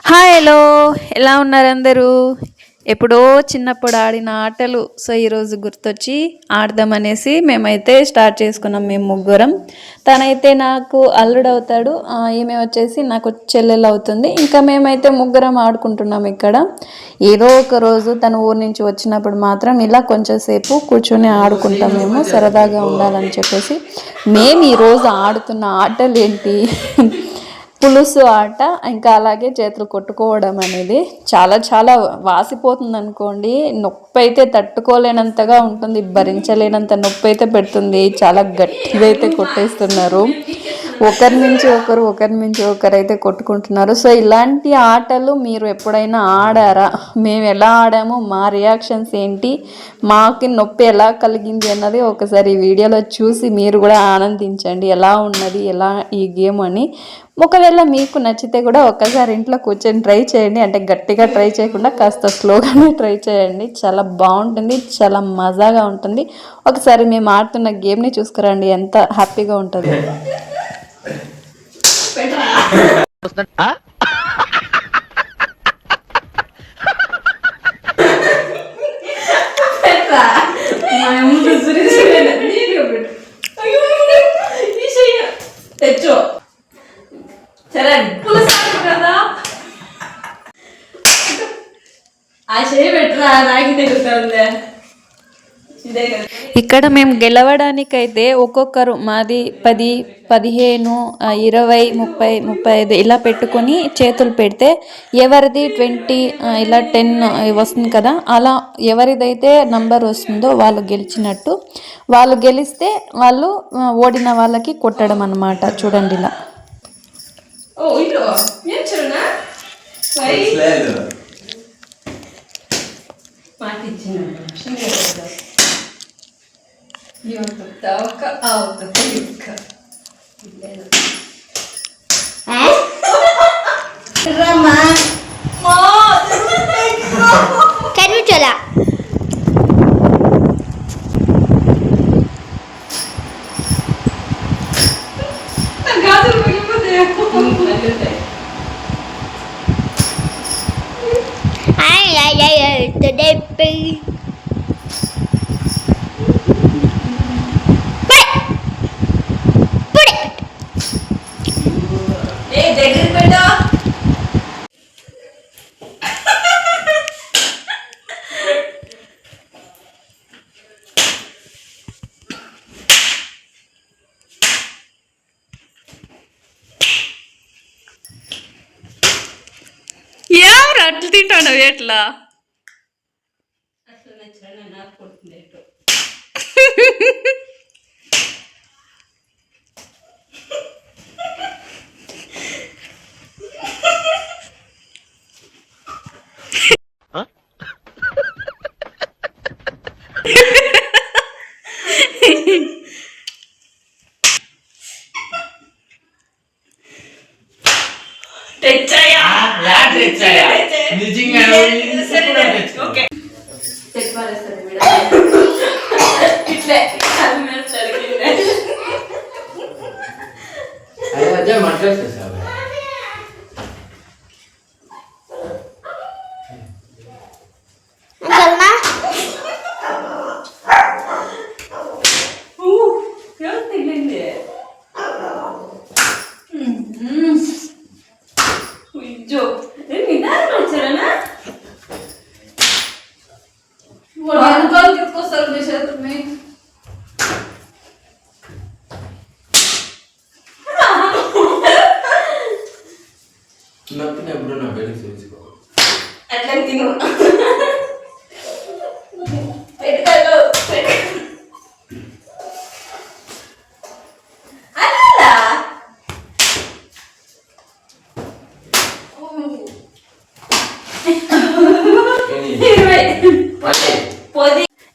Hi hello ఎలా ఉన్నారు అందరూ? ఎప్పుడో చిన్నప్పుడు ఆడిన ఆటలు సో ఈరోజు గుర్తొచ్చి ఆడదామనేసి మేమైతే స్టార్ట్ చేసుకున్నాం. మేము ముగ్గురం. తనైతే నాకు అల్లుడు అవుతాడు, ఈమె వచ్చేసి నాకు చెల్లెలు అవుతుంది. ఇంకా మేమైతే ముగ్గురం ఆడుకుంటున్నాం ఇక్కడ. ఏదో ఒక రోజు తన ఊరు నుంచి వచ్చినప్పుడు మాత్రం ఇలా కొంచెం సేపు కూర్చొని ఆడుకుంటాం. మేము సరదాగా ఉండాలని చెప్పేసి మేము ఈరోజు ఆడుతున్న ఆటలు ఏంటి పులుసు ఆట, ఇంకా అలాగే చేతులు కొట్టుకోవడం అనేది చాలా చాలా వాసిపోతుంది అనుకోండి. నొప్పి అయితే తట్టుకోలేనంతగా ఉంటుంది, భరించలేనంత నొప్పి అయితే పెడుతుంది. చాలా గట్టిగా అయితే కొట్టేస్తున్నారు, ఒకరి నుంచి ఒకరు అయితే కొట్టుకుంటున్నారు. సో ఇలాంటి ఆటలు మీరు ఎప్పుడైనా ఆడారా? మేము ఎలా ఆడామో, మా రియాక్షన్స్ ఏంటి, మాకు నొప్పి ఎలా కలిగింది అన్నది ఒకసారి ఈ వీడియోలో చూసి మీరు కూడా ఆనందించండి ఎలా ఉన్నది ఎలా ఈ గేమ్ అని. ఒకవేళ మీకు నచ్చితే కూడా ఒక్కసారి ఇంట్లో కూర్చొని ట్రై చేయండి. అంటే గట్టిగా ట్రై చేయకుండా కాస్త స్లోగానే ట్రై చేయండి. చాలా బాగుంటుంది, చాలా మజాగా ఉంటుంది. ఒకసారి మేము ఆడుతున్న గేమ్ని చూసుకురండి, ఎంత హ్యాపీగా ఉంటుంది. ఇక్కడ మేము గెలవడానికైతే ఒక్కొక్కరు మాది 10, 15, 20, 30, 35 ఇలా పెట్టుకొని చేతులు పెడితే ఎవరిది 20 ఇలా 10 వస్తుంది కదా, అలా ఎవరిదైతే నంబర్ వస్తుందో వాళ్ళు గెలిచినట్టు. వాళ్ళు గెలిస్తే వాళ్ళు ఓడిన వాళ్ళకి కొట్టడం అన్నమాట. చూడండి ఇలా. ఎవరు అట్లు తింటాడు ఎట్లా?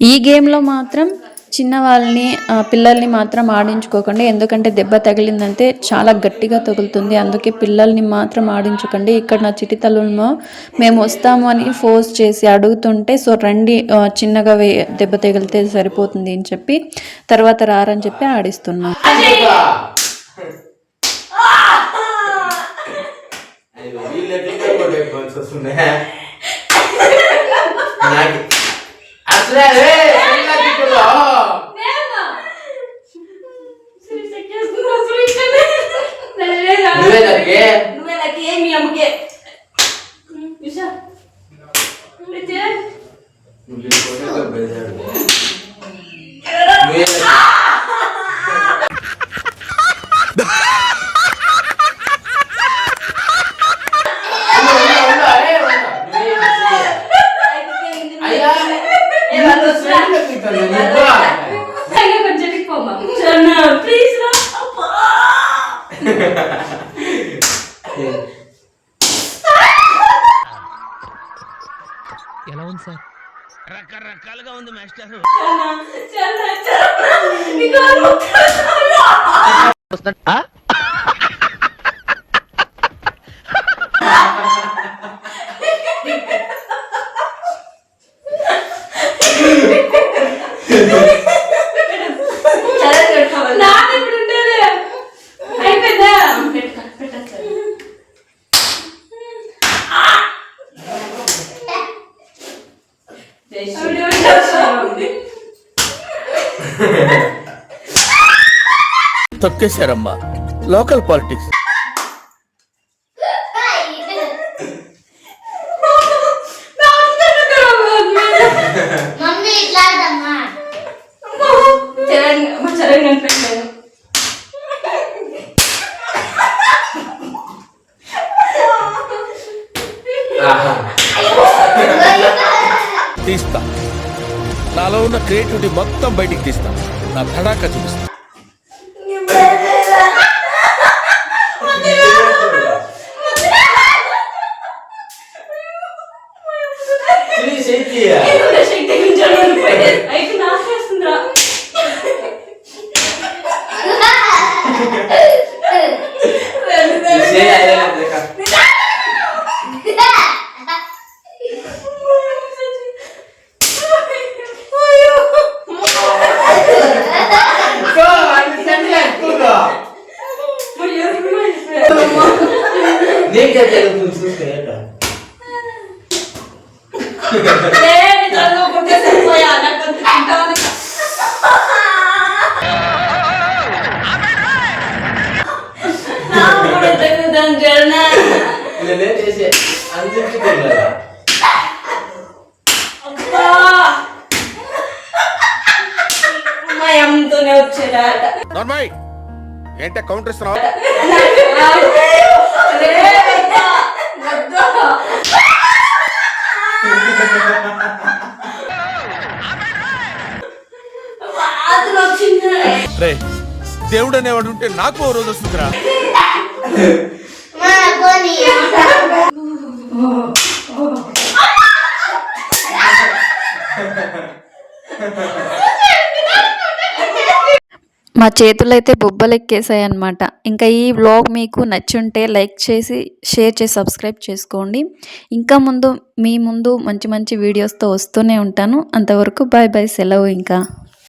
ఈ గేమ్లో మాత్రం చిన్నవాళ్ళని పిల్లల్ని మాత్రం ఆడించుకోకండి, ఎందుకంటే దెబ్బ తగిలిందంటే చాలా గట్టిగా తగులుతుంది. అందుకే పిల్లల్ని మాత్రం ఆడించుకోండి. ఇక్కడ నా చిటి తల్లులను మేము వస్తాము అని ఫోర్స్ చేసి అడుగుతుంటే, సో రండి చిన్నగా దెబ్బ తగిలితే సరిపోతుంది అని చెప్పి తర్వాత రారని చెప్పి ఆడిస్తున్నాం. ఎలా ఉంది సార్? రకరకాలుగా ఉంది మాస్టర్. తొక్కేశారమ్మా local politics. తీస్తా, నాలో ఉన్న క్రియేటివిటీ మొత్తం బయటికి తీస్తా, నా తడాకా చూపిస్తా. ఏంటే కౌంటర్ ఇస్తున్నావు? రే, దేవుడు అనేవాడు ఉంటే నాకు ఓ రోజు వస్తుందిరా. మా చేతులు అయితే బొబ్బలు ఎక్కేసాయి అన్నమాట. ఇంకా ఈ వ్లాగ్ మీకు నచ్చుంటే లైక్ చేసి షేర్ చేసి సబ్స్క్రైబ్ చేసుకోండి. ఇంకా మీ ముందు మంచి మంచి వీడియోస్తో వస్తూనే ఉంటాను. అంతవరకు బాయ్ బాయ్, సెలవు ఇంకా.